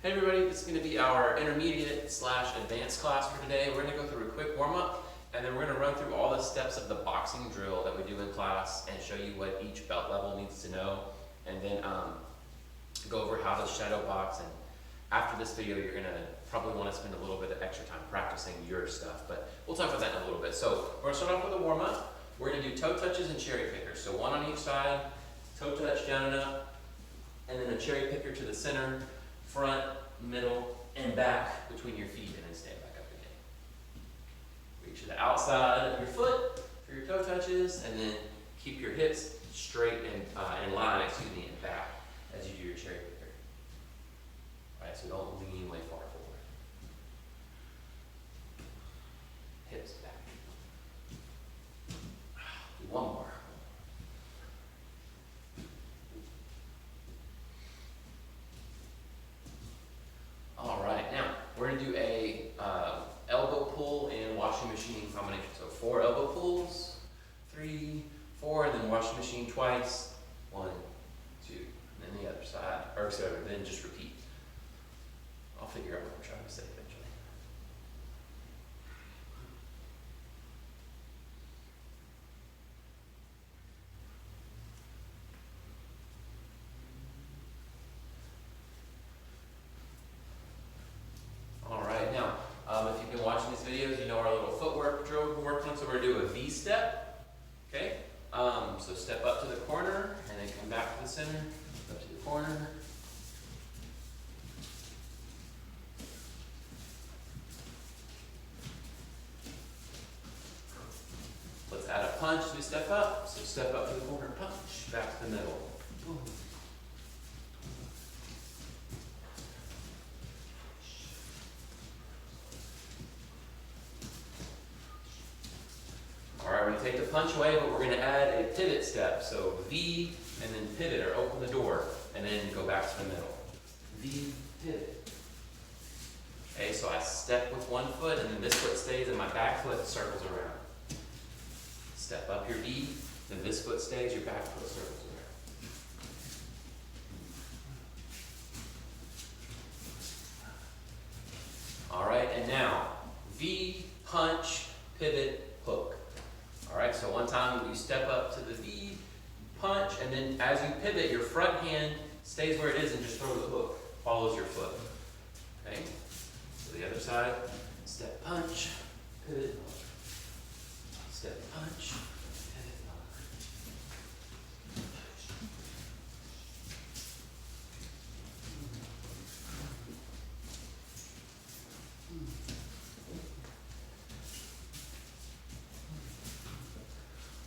Hey everybody, this is going to be our intermediate slash advanced class for today. We're going to go through a quick warm-up and then we're going to run through all the steps of the boxing drill that we do in class and show you what each belt level needs to know, and then go over how to shadow box. And after this video you're going to probably want to spend a little bit of extra time practicing your stuff, but we'll talk about that in a little bit. So we're going to start off with a warm-up. We're going to do toe touches and cherry pickers. So one on each side, toe touch down and up, and then a cherry picker to the center, front, middle, and back between your feet, and then stand back up again. Reach to the outside of your foot for your toe touches, and then keep your hips straight and in line, and back as you do your cherry picker. All right, so don't lean way far forward. Hips back. Do one more. All right, now we're going to do a elbow pull and washing machine combination. So 4 elbow pulls, 3, 4, and then washing machine twice. 1, 2, and then the other side. Or sorry, then just repeat. I'll figure out what I'm trying to say eventually. If you've been watching these videos, you know our little footwork drill we're working on. So we're going to do a V step. Okay? So step up to the corner and then come back to the center, up to the corner. Let's add a punch as we step up. So step up to the corner, punch, back to the middle. Boom. Take the punch away, but we're going to add a pivot step. So V and then pivot, or open the door and then go back to the middle. V, pivot. Okay, so I step with one foot and then this foot stays and my back foot circles around. Step up your V, then this foot stays, your back foot circles around. All right, and now V, punch, pivot, hook. All right, so one time you step up to the V, punch, and then as you pivot, your front hand stays where it is and just throw the hook, follows your foot. Okay, so the other side, step, punch, pivot, hook. Step, punch, pivot, hook.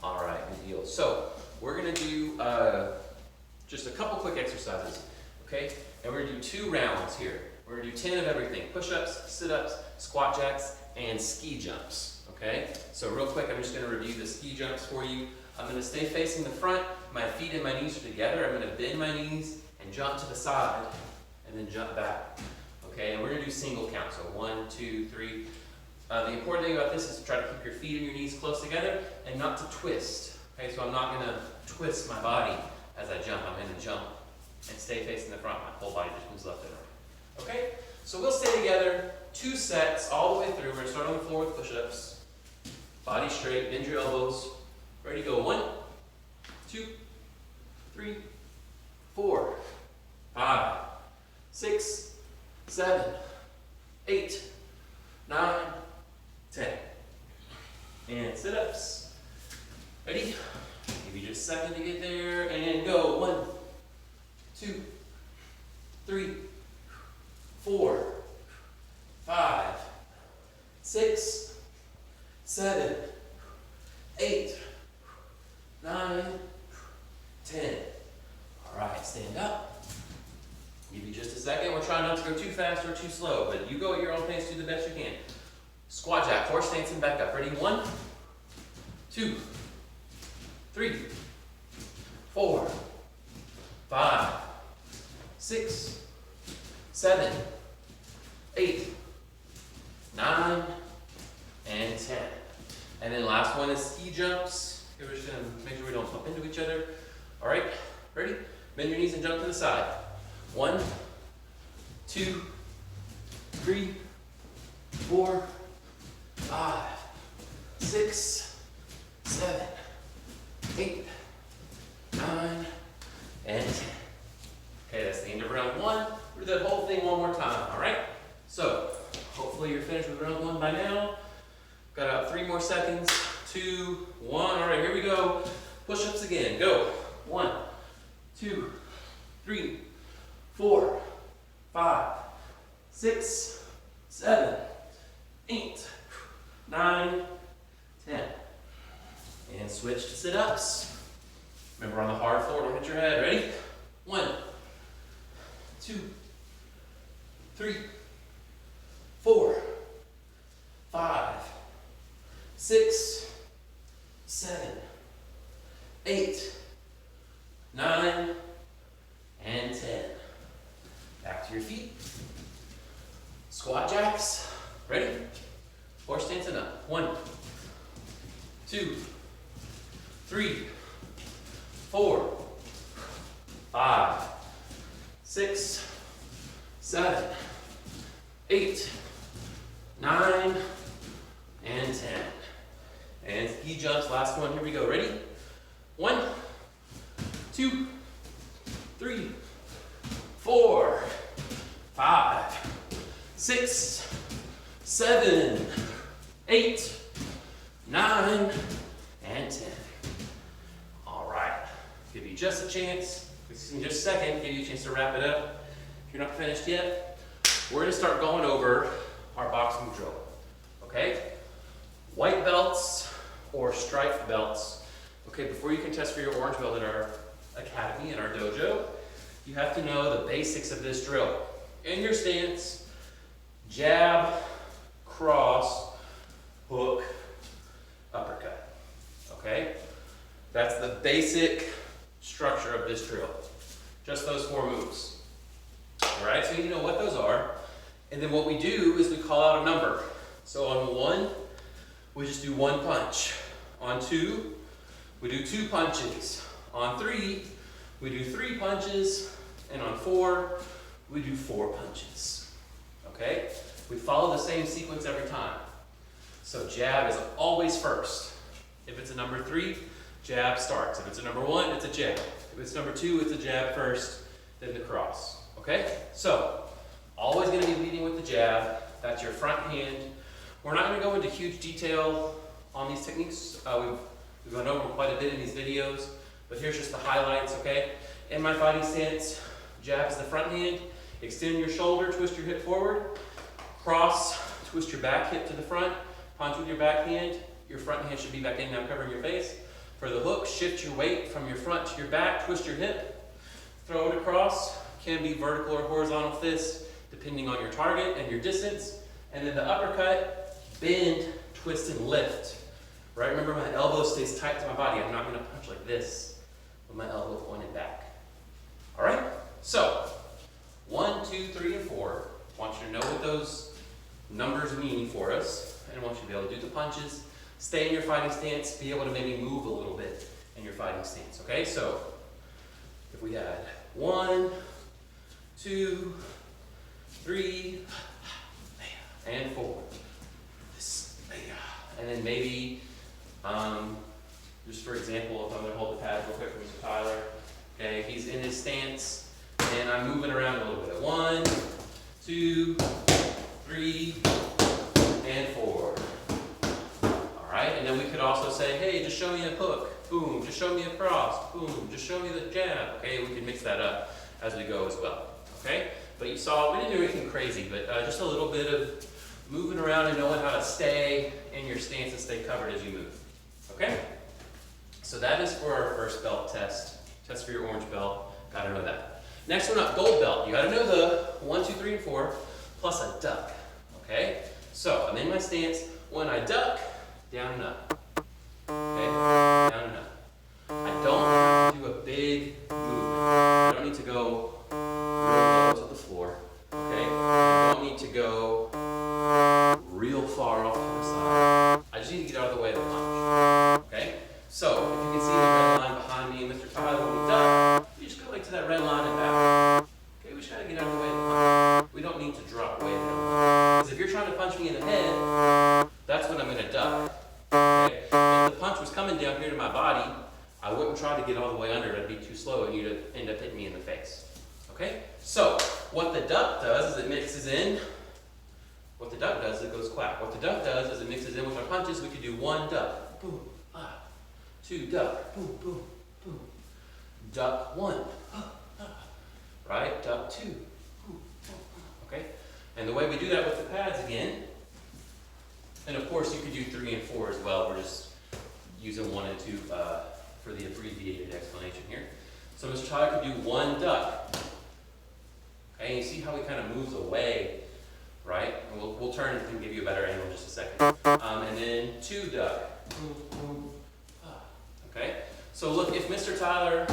All right, good deal. So we're going to do just a couple quick exercises, okay? And we're going to do 2 rounds here. We're going to do 10 of everything: push-ups, sit-ups, squat jacks, and ski jumps, okay? So real quick, I'm just going to review the ski jumps for you. I'm going to stay facing the front. My feet and my knees are together. I'm going to bend my knees and jump to the side and then jump back, okay? And we're going to do single count, so 1, 2, 3. The important thing about this is to try to keep your feet and your knees close together and not to twist. Okay, so I'm not going to twist my body as I jump. I'm going to jump and stay facing the front. My whole body just moves left and right. Okay, so we'll stay together 2 sets all the way through. We're going to start on the floor with push-ups. Body straight, bend your elbows. Ready, go. 1, 2, 3, 4, 5, 6, 7, 8, 9, 10. And sit-ups. Ready? Give you just a second to get there and go. 1, 2, 3, 4, 5, 6, 7, 8, 9, 10. All right, stand up. Give you just a second. We're trying not to go too fast or too slow, but you go at your own pace, do the best you can. Squat jack, horse stance and back up. Ready? 1, 2, 3, 4, 5, 6, 7, 8, 9, and 10. And then last one is ski jumps. Okay, we're just going to make sure we don't bump into each other. All right, ready? Bend your knees and jump to the side. 1, 2, 3, 4, 5, 6, 7, 8, 9, and 10. Okay, that's the end of round 1. We'll do that whole thing one more time, all right? So, hopefully you're finished with round 1 by now. Got about 3 more seconds. 2, 1. All right, here we go. Push-ups again. Go. 1, 2, 3, 4, 5, 6, 7, 8, 9, 10. And switch to sit-ups. Remember, on the hard floor, don't hit your head. Ready? 1, 2, 3, 4, 5, 6, 7, 8, 9, and 10. Back to your feet. Squat jacks. Ready? Horse stance and up. 1, 2, 3, 4, 5, 6, 7, 8, 9, and 10. And ski jumps, last one. Here we go. Ready? 1, 2, 3, 4, 5, 6, 7, 8, 9, and 10. All right. Give you just a chance. In just a second, give you a chance to wrap it up. If you're not finished yet, we're going to start going over our boxing drill. Okay? White belts or striped belts. Okay, before you can test for your orange belt at our academy, in our dojo, you have to know the basics of this drill. In your stance, jab, cross, hook, uppercut. Okay? That's the basic structure of this drill. Just those 4 moves. Alright, so you need to know what those are. And then what we do is we call out a number. So on 1, we just do 1 punch. On 2, we do 2 punches. On 3, we do 3 punches. And on 4, we do 4 punches. Okay? We follow the same sequence every time. So jab is always first. If it's a number 3, jab starts. If it's a number 1, it's a jab. If it's number 2, it's a jab first, then the cross. Okay? So, always going to be leading with the jab. That's your front hand. We're not going to go into huge detail on these techniques. We've gone over quite a bit in these videos, but here's just the highlights, okay? In my fighting stance, jab is the front hand. Extend your shoulder, twist your hip forward. Cross, twist your back hip to the front. Punch with your back hand. Your front hand should be back in now, covering your face. For the hook, shift your weight from your front to your back, twist your hip, throw it across. Can be vertical or horizontal fist, depending on your target and your distance. And then the uppercut, bend, twist, and lift. Right? Remember, my elbow stays tight to my body. I'm not going to punch like this with my elbow pointed back. All right? So, 1, 2, 3, and 4. I want you to know what those numbers mean for us. And I want you to be able to do the punches, stay in your fighting stance, be able to maybe move a little bit in your fighting stance. Okay? So, if we had 1, 2, 3, and 4. And then maybe, just for example, if I'm going to hold the pad real quick for Mr. Tyler. Okay, he's in his stance, and I'm moving around a little bit. 1, 2, 3, and 4. All right, and then we could also say, hey, just show me a hook. Boom, just show me a cross. Boom, just show me the jab. Okay, we can mix that up as we go as well. Okay, but you saw, we didn't do anything crazy, but just a little bit of moving around and knowing how to stay in your stance and stay covered as you move. Okay, so that is for our first belt test. Test for your orange belt, gotta know that. Next one up, gold belt. You gotta know the 1, 2, 3, and 4, plus a duck. Okay, so I'm in my stance. When I duck, down and up. Okay, down and up. I don't have to do a big movement. I don't need to go real low to the floor, okay? I don't need to go real far off to the side. I just need to get out of the way of the punch, okay? So, if you can see the red line behind me and Mr. Tyler, when we duck, we just go like to that red line and back. Okay, we just gotta get out of the way of the punch. we don't need to drop way down. Because if you're trying to punch me in the head, that's when I'm going to duck. Okay? If the punch was coming down here to my body, I wouldn't try to get all the way under. It'd be too slow and you'd end up hitting me in the face. Okay? So, what the duck does is it mixes in. What the duck does is it goes quack. What the duck does is it mixes in with our punches. We could do one duck, boom, ah. Two duck, boom, boom, boom. Duck one, ah, ah. Right? Duck two, boom, boom. Okay? And the way we do that with the pads again, and of course you could do 3 and 4 as well. We're just using 1 and 2 for the abbreviated explanation here. So Mr. Tyler could do one duck. Okay, and you see how he kind of moves away, right? And we'll turn and give you a better angle in just a second. And then 2 duck. Boom, boom, ah. Okay? So look, if Mr. Tyler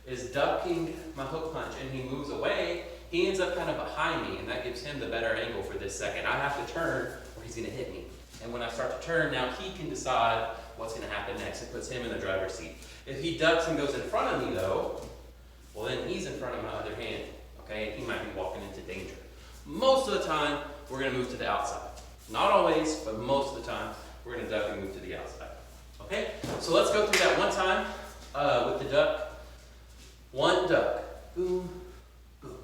is ducking my hook punch and he moves away, he ends up kind of behind me, and that gives him the better angle for this second. I have to turn or he's going to hit me. And when I start to turn, now he can decide what's going to happen next. It puts him in the driver's seat. If he ducks and goes in front of me, though, well, then he's in front of my other hand. Okay, and he might be walking into danger. Most of the time, we're going to move to the outside. Not always, but most of the time, we're going to duck and move to the outside. Okay, so let's go through that one time with the duck. One duck, boom, boom.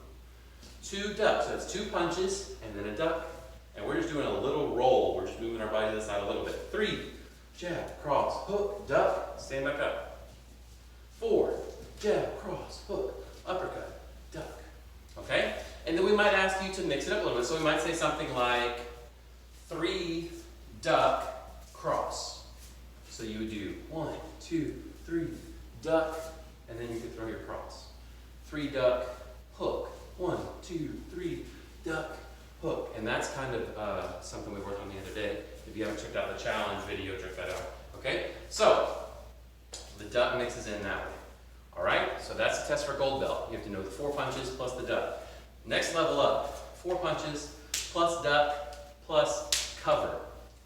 2 ducks, so it's 2 punches and then a duck. And we're just doing a little roll. We're just moving our body to the side a little bit. 3, jab, cross, hook, duck, stand back up. 4, jab, cross, hook, uppercut, duck. Okay? And then we might ask you to mix it up a little bit. So we might say something like 3, duck, cross. So you would do 1, 2, 3, duck, and then you could throw your cross. 3 duck, hook. 1, 2, 3, duck, hook. And that's kind of something we worked on the other day. If you haven't checked out the challenge video, check that out. Okay? So, the duck mixes in that way. Alright? So that's the test for gold belt. You have to know the 4 punches plus the duck. Next level up, 4 punches plus duck plus cover.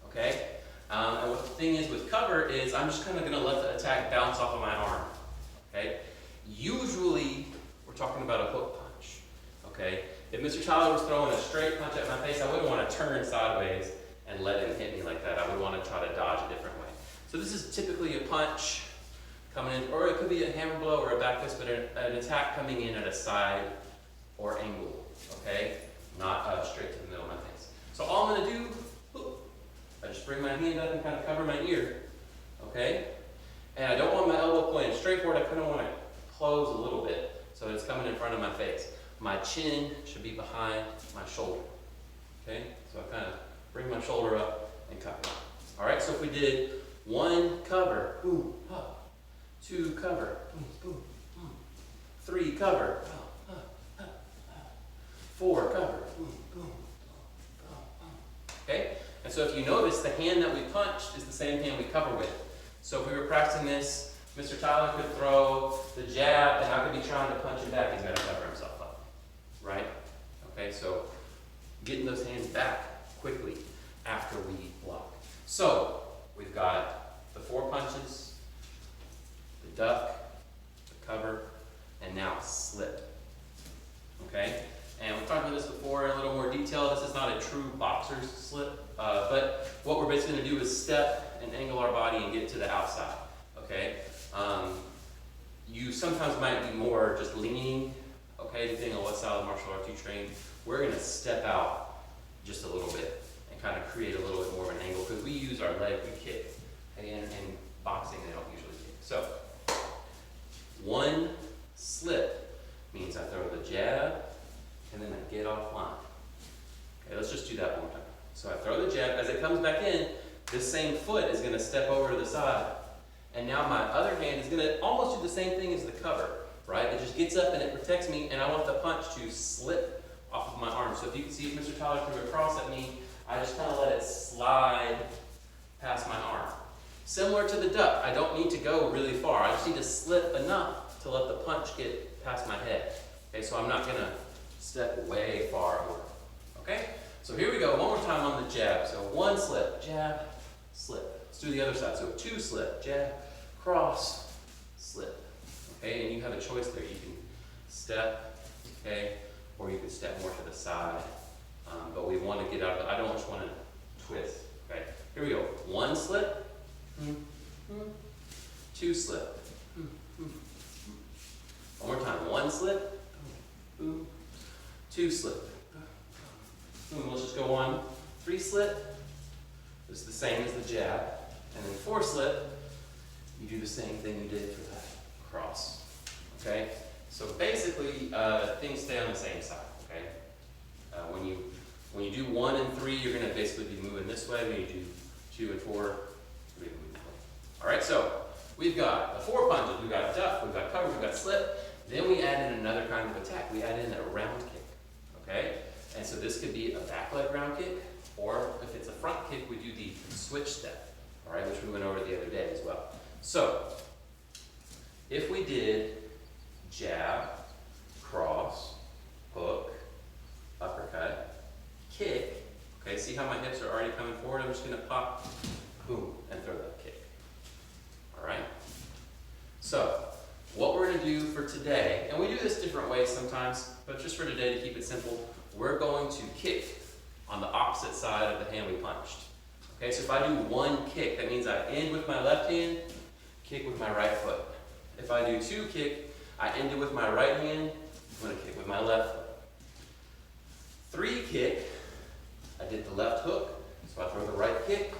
Okay? And what the thing is with cover is I'm just kind of going to let the attack bounce off of my arm. Okay? Usually, we're talking about a hook punch. Okay? If Mr. Tyler was throwing a straight punch at my face, I wouldn't want to turn sideways and let him hit me like that. I would want to try to dodge a different way. So this is typically a punch coming in, or it could be a hammer blow or a back fist, but an attack coming in at a side or angle. Okay? Not straight to the middle of my face. So all I'm going to do, I just bring my hand up and kind of cover my ear. Okay? And I don't want my elbow pointed straight forward. I kind of want to close a little bit so it's coming in front of my face. My chin should be behind my shoulder. Okay? So I kind of bring my shoulder up and cover. Alright, so if we did 1 cover, boom, ha. 2 cover, boom, boom, boom. 3 cover, ha, ha, ha, ha. 4 cover, boom, boom, boom, boom, boom. Okay? And so if you notice, the hand that we punched is the same hand we cover with. So if we were practicing this, Mr. Tyler could throw the jab and I could be trying to punch him back. He's got to cover himself up. Right? Okay, so getting those hands back quickly after we block. So we've got the 4 punches, the duck, the cover, and now slip. Okay? And we've talked about this before in a little more detail. This is not a true boxer's slip, but what we're basically going to do is step and angle our body and get to the outside. Okay? You sometimes might be more just leaning, okay, depending on what style of martial arts you train. We're going to step out just a little bit and kind of create a little bit more of an angle because we use our leg, we kick. Okay? And in boxing, they don't usually kick. So, 1 slip means I throw the jab and then I get offline. Okay, let's just do that one more time. So I throw the jab. As it comes back in, this same foot is going to step over to the side. And now my other hand is going to almost do the same thing as the cover, right? It just gets up and it protects me, and I want the punch to slip off of my arm. So if you can see if Mr. Tyler threw a cross at me, I just kind of let it slide past my arm. Similar to the duck, I don't need to go really far. I just need to slip enough to let the punch get past my head. Okay, so I'm not going to step way far over. Okay? So here we go, one more time on the jab. So 1 slip, jab, slip. Let's do the other side. So 2 slip, jab, cross, slip. Okay, and you have a choice there. You can step, okay, or you could step more to the side. But we want to get out of it. I don't just want to twist. Okay, here we go. One slip, two slip. One more time. One slip, two slip. Let's just go on. Three slip. This is the same as the jab. And then four slip. You do the same thing you did for that cross. Okay? So basically, things stay on the same side. Okay? When you do 1 and 3, you're going to basically be moving this way. When you do 2 and 4, you're going to be moving that way. All right. So we've got the 4 punches. We've got duck. We've got cover. We've got slip. Then we add in another kind of attack. We add in a round kick. Okay? And so this could be a back leg round kick, or if it's a front kick, we do the switch step. All right, which we went over the other day as well. So if we did jab, cross, hook, uppercut, kick, okay, see how my hips are already coming forward? I'm just going to pop, boom, and throw that kick. All right? So what we're going to do for today, and we do this different ways sometimes, but just for today to keep it simple, we're going to kick on the opposite side of the hand we punched. Okay, so if I do one kick, that means I end with my left hand, kick with my right foot. If I do 2 kick, I end it with my right hand, I'm going to kick with my left foot. 3 kick, I did the left hook, so I throw the right kick.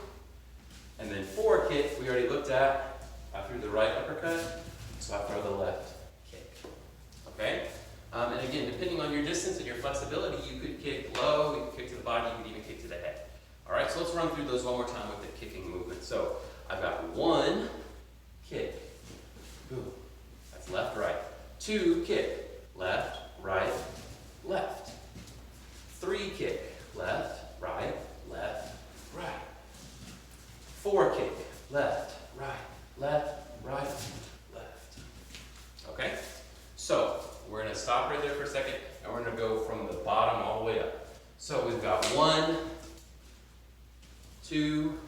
And then 4 kick, we already looked at, I threw the right uppercut, so I throw the left kick. Okay? And again, depending on your distance and your flexibility, you could kick low, you could kick to the body, you could even kick to the head. All right, so let's run through those one more time with the kicking movement. So I've got 1 kick, boom, that's left, right. 2 kick, left, right, left. 3 kick, left, right, left, right. 4 kick, left, right, left, right, left. Okay, so we're going to stop right there for a second, and we're going to go from the bottom all the way up. So we've got 1, 2,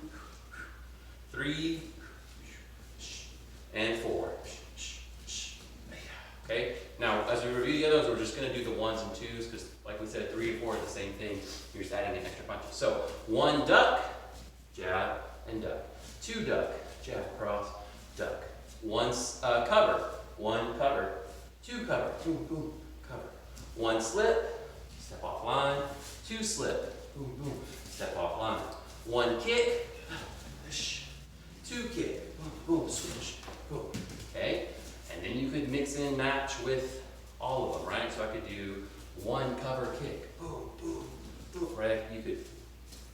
3, and 4. Okay, now as we review the others, we're just going to do the 1s and 2s because, like we said, 3 and 4 are the same thing. You're just adding in extra punches. So 1 duck, jab, and duck. 2 duck, jab, cross, duck. 1 cover, 1 cover, 2 cover, boom, boom, cover. 1 slip, step off line. 2 slip, boom, boom, step off line. 1 kick, 2 kick, boom, boom, switch, boom. Okay, and then you could mix and match with all of them, right? So I could do 1 cover kick, boom, boom, boom, right? You could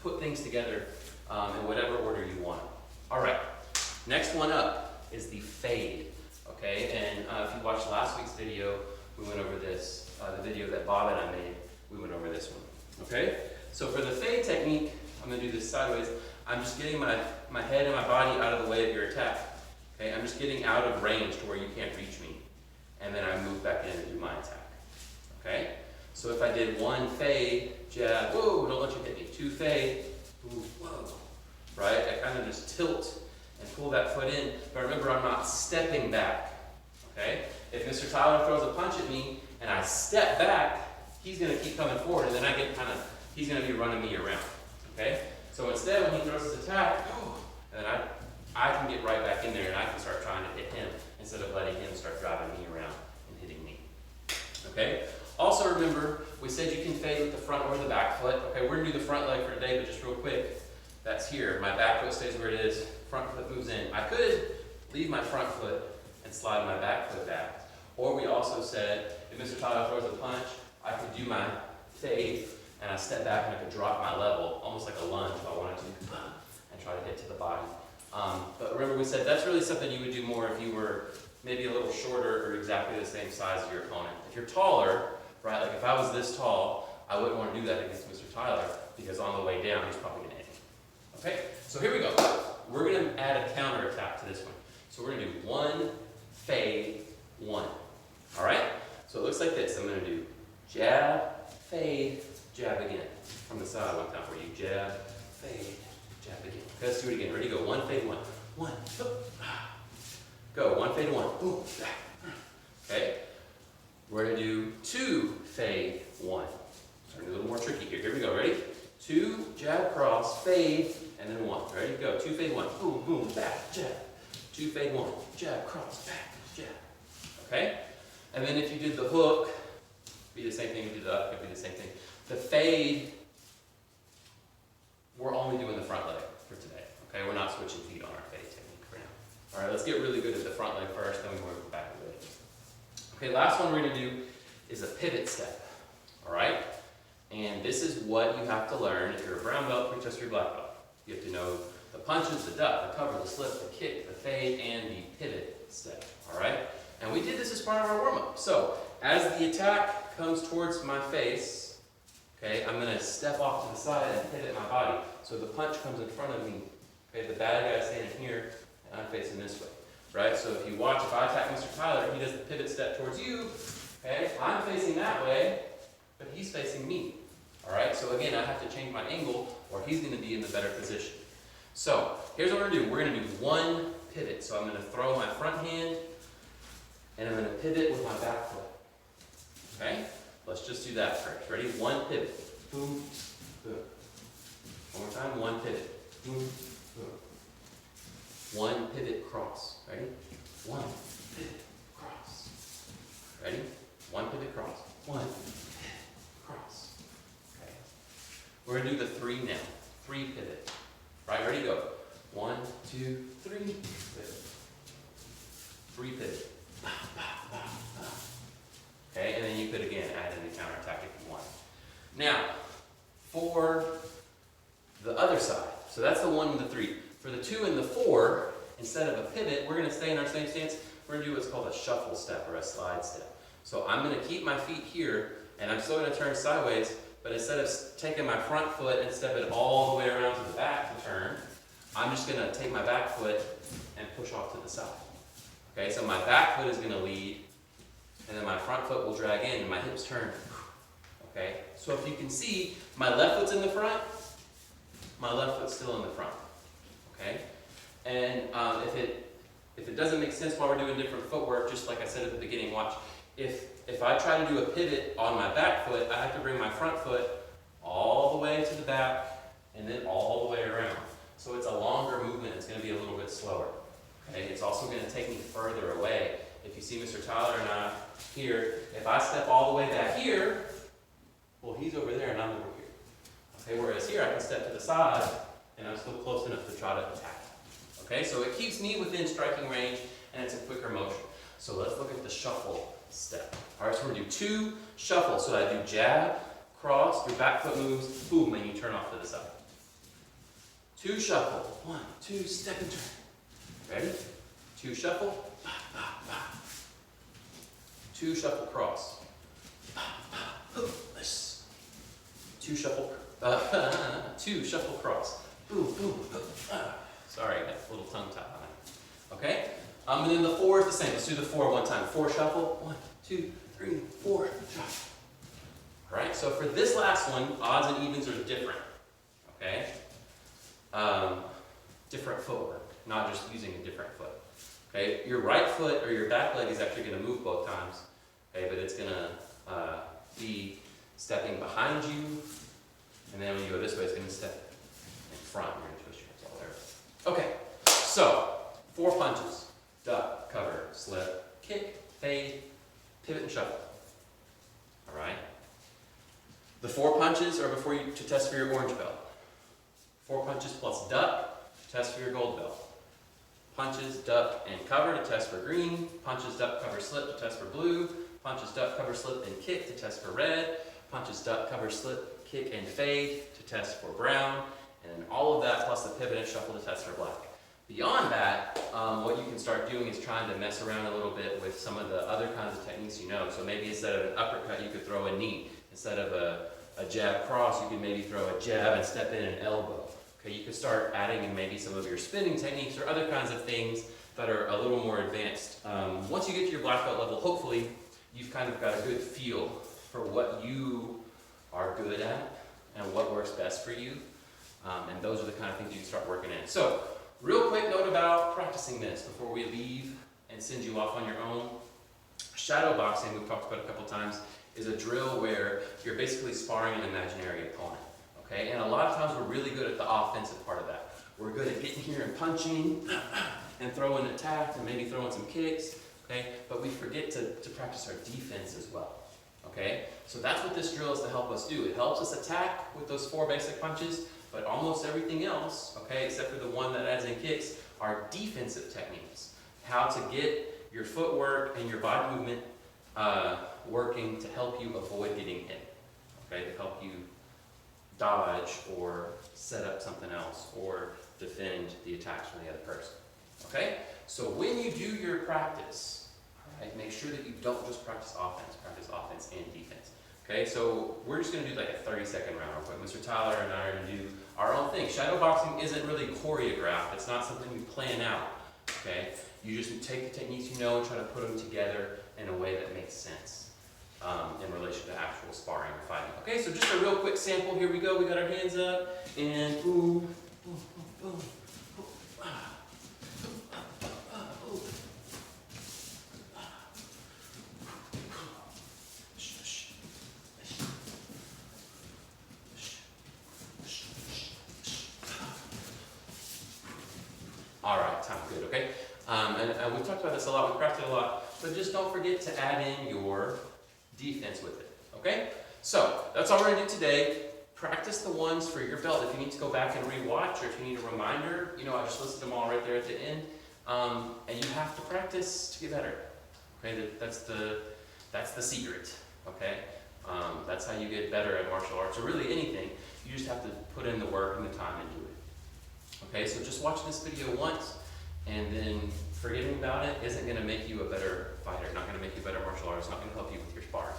put things together in whatever order you want. All right, next one up is the fade. Okay, and if you watched last week's video, we went over this. The video that Bob and I made, we went over this one. Okay, so for the fade technique, I'm going to do this sideways. I'm just getting my head and my body out of the way of your attack. Okay, I'm just getting out of range to where you can't reach me. And then I move back in and do my attack. Okay, so if I did 1 fade, jab, whoa, don't let you hit me. 2 fade, ooh, whoa, right? I kind of just tilt and pull that foot in, but remember I'm not stepping back, okay? If Mr. Tyler throws a punch at me and I step back, he's gonna keep coming forward and then I get he's gonna be running me around, okay? So instead when he throws his attack, and then I can get right back in there and I can start trying to hit him instead of letting him start driving me around and hitting me, okay? Also remember, we said you can fade with the front or the back foot. Okay, we're gonna do the front leg for today, but just real quick, that's here. My back foot stays where it is, front foot moves in. I could leave my front foot and slide my back foot back. Or we also said, if Mr. Tyler throws a punch, I could do my fade and I step back and I could drop my level, almost like a lunge if I wanted to, and try to hit to the body. But remember we said that's really something you would do more if you were maybe a little shorter or exactly the same size as your opponent. If you're taller, right, like if I was this tall, I wouldn't want to do that against Mr. Tyler because on the way down, he's probably going to hit me. Okay, so here we go. We're going to add a counter attack to this one. So we're going to do 1, fade, 1. All right, so it looks like this. I'm going to do jab, fade, jab again. From the side one time for you. Jab, fade, jab again. Okay, let's do it again. Ready, go. 1, fade, 1. 1, go. 1, fade, 1. Boom. Okay. We're going to do 2, fade, 1. Starting a little more tricky here. Here we go. Ready? 2, jab, cross, fade, and then 1. Ready? Go. 2, fade, 1. Boom, boom, back, jab. 2, fade, 1. Jab, cross, back, jab. Okay? And then if you did the hook, be the same thing. If you did the up, it'd be the same thing. The fade, we're only doing the front leg for today. Okay? We're not switching feet on our fade technique for now. All right, let's get really good at the front leg first, then we work back a bit. Okay, last one we're going to do is a pivot step. All right? And this is what you have to learn if you're a brown belt, pre-test, or black belt. You have to know the punches, the duck, the cover, the slip, the kick, the fade, and the pivot step. All right? And we did this as part of our warm-up. So, as the attack comes towards my face, okay, I'm going to step off to the side and pivot my body. So the punch comes in front of me. Okay, the bad guy's standing here, and I'm facing this way. Right? So if you watch, if I attack Mr. Tyler, he does the pivot step towards you. Okay, I'm facing that way, but he's facing me. All right, so again, I have to change my angle, or he's going to be in the better position. So here's what we're going to do. We're going to do one pivot. So I'm going to throw my front hand, and I'm going to pivot with my back foot. Okay, let's just do that first. Ready? One pivot. Boom, boom. One more time. One pivot. Boom, boom. One pivot cross. Ready? One pivot cross. Ready? One pivot cross. One pivot cross. Okay. We're going to do the 3 now. 3 pivot. Right, ready, go. 1, 2, 3, pivot. 3 pivot. Okay, and then you could again add in the counter attack if you want. Now, for the other side, so that's the 1 and the 3. For the 2 and the 4, instead of a pivot, we're going to stay in our same stance. We're going to do what's called a shuffle step or a slide step. So I'm going to keep my feet here, and I'm still going to turn sideways, but instead of taking my front foot and stepping all the way around to the back to turn, I'm just going to take my back foot and push off to the side. Okay, so my back foot is going to lead, and then my front foot will drag in, and my hips turn. Okay, so if you can see, my left foot's in the front, my left foot's still in the front. Okay, and if it doesn't make sense while we're doing different footwork, just like I said at the beginning, watch. If I try to do a pivot on my back foot, I have to bring my front foot all the way to the back and then all the way around. So it's a longer movement. It's going to be a little bit slower. Okay, it's also going to take me further away. If you see Mr. Tyler and I here, if I step all the way back here, well, he's over there and I'm over here. Okay, whereas here I can step to the side and I'm still close enough to try to attack. Okay, so it keeps me within striking range and it's a quicker motion. So let's look at the shuffle step. All right, so we're going to do 2 shuffles. So I do jab, cross, your back foot moves, boom, and you turn off to the side. 2 shuffle. 1, 2, step and turn. Ready? 2 shuffle. 2 shuffle cross. 2 shuffle. 2 shuffle cross. Boom, boom. Sorry, I got a little tongue tied on it. Okay? And then the 4 is the same. Let's do the 4 one time. 4 shuffle. 1, 2, 3, 4 shuffle. All right. So for this last one, odds and evens are different. Okay. Different footwork, not just using a different foot. Okay. Your right foot or your back leg is actually going to move both times. Okay, but it's going to be stepping behind you, and then when you go this way, it's going to step in front. You're going to twist your hips all there. Okay. So 4 punches. Duck, cover, slip, kick, fade, pivot, and shuffle. All right? The 4 punches are before you to test for your orange belt. 4 punches plus duck to test for your gold belt. Punches, duck, and cover to test for green. Punches, duck, cover, slip to test for blue. Punches, duck, cover, slip, and kick to test for red. Punches, duck, cover, slip, kick, and fade to test for brown. And then all of that plus the pivot and shuffle to test for black. Beyond that, what you can start doing is trying to mess around a little bit with some of the other kinds of techniques you know. So maybe instead of an uppercut, you could throw a knee. Instead of a jab cross, you could maybe throw a jab and step in an elbow. Okay, you could start adding in maybe some of your spinning techniques or other kinds of things that are a little more advanced. Once you get to your black belt level, hopefully you've kind of got a good feel for what you are good at and what works best for you. And those are the kind of things you can start working in. So, real quick note about practicing this before we leave and send you off on your own. Shadow boxing, we've talked about a couple times, is a drill where you're basically sparring an imaginary opponent. Okay? And a lot of times we're really good at the offensive part of that. We're good at getting here and punching and throwing attack and maybe throwing some kicks. Okay? But we forget to practice our defense as well. Okay? So that's what this drill is to help us do. It helps us attack with those 4 basic punches, but almost everything else, okay, except for the one that adds in kicks, are defensive techniques. How to get your footwork and your body movement working to help you avoid getting hit. Okay? To help you dodge or set up something else or defend the attacks from the other person. Okay? So when you do your practice, right, make sure that you don't just practice offense and defense. Okay, so we're just going to do like a 30-second round real quick. Mr. Tyler and I are going to do our own thing. Shadow boxing isn't really choreographed. It's not something you plan out. Okay, you just take the techniques you know and try to put them together in a way that makes sense in relation to actual sparring or fighting. Okay, so just a real quick sample. Here we go. We got our hands up and boom, boom, boom, boom. All right, time, good, okay? And we've talked about this a lot, we've practiced a lot, but just don't forget to add in your defense with it, okay? So, that's all we're gonna do today. Practice the ones for your belt. If you need to go back and re-watch, or if you need a reminder, you know, I just listed them all right there at the end. And you have to practice to get better, okay? That's the secret, okay? That's how you get better at martial arts, or really anything. You just have to put in the work and the time and do it. Okay, so just watch this video once, and then forgetting about it isn't going to make you a better fighter, not going to make you a better martial artist, not going to help you with your sparring.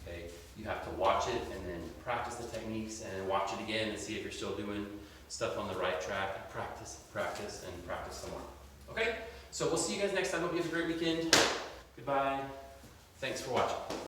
Okay, you have to watch it and then practice the techniques, and then watch it again and see if you're still doing stuff on the right track. And practice, and practice some more. Okay, so we'll see you guys next time. Hope you have a great weekend. Goodbye. Thanks for watching.